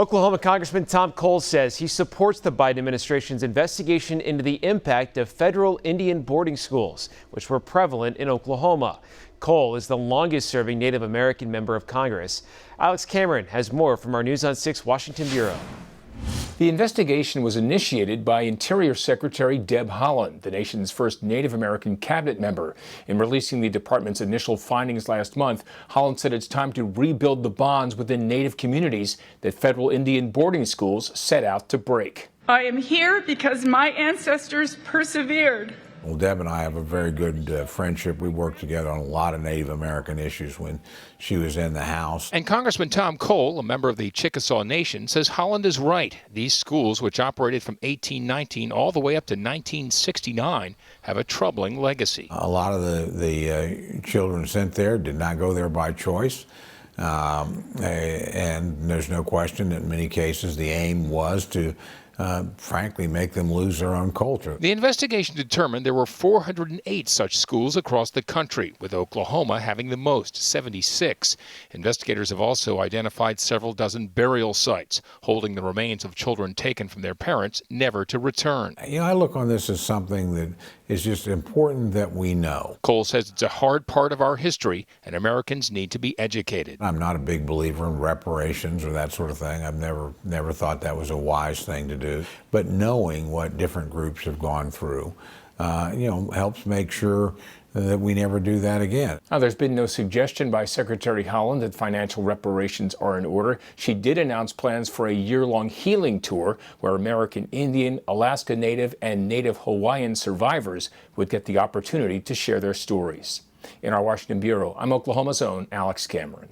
Oklahoma Congressman Tom Cole says he supports the Biden administration's investigation into the impact of federal Indian boarding schools, which were prevalent in Oklahoma. Cole is the longest-serving Native American member of Congress. Alex Cameron has more from our News on 6 Washington Bureau. The investigation was initiated by Interior Secretary Deb Haaland, the nation's first Native American cabinet member. In releasing the department's initial findings last month, Haaland said it's time to rebuild the bonds within Native communities that federal Indian boarding schools set out to break. I am here because my ancestors persevered. Well, Deb and I have a very good friendship. We worked together on a lot of Native American issues when she was in the House. And Congressman Tom Cole, a member of the Chickasaw Nation, says Haaland is right. These schools, which operated from 1819 all the way up to 1969, have a troubling legacy. A lot of the children sent there did not go there by choice. And there's no question that in many cases the aim was to frankly make them lose their own culture. The investigation determined there were 408 such schools across the country, with Oklahoma having the most, 76. Investigators have also identified several dozen burial sites, holding the remains of children taken from their parents never to return. You know, I look on this as something that is just important that we know. Cole says it's a hard part of our history, and Americans need to be educated. I'm not a big believer in reparations or that sort of thing. I've never thought that was a wise thing to do. But knowing what different groups have gone through, helps make sure that we never do that again. Now, there's been no suggestion by Secretary Haaland that financial reparations are in order. She did announce plans for a year-long healing tour where American Indian, Alaska Native, and Native Hawaiian survivors would get the opportunity to share their stories. In our Washington Bureau, I'm Oklahoma's own Alex Cameron.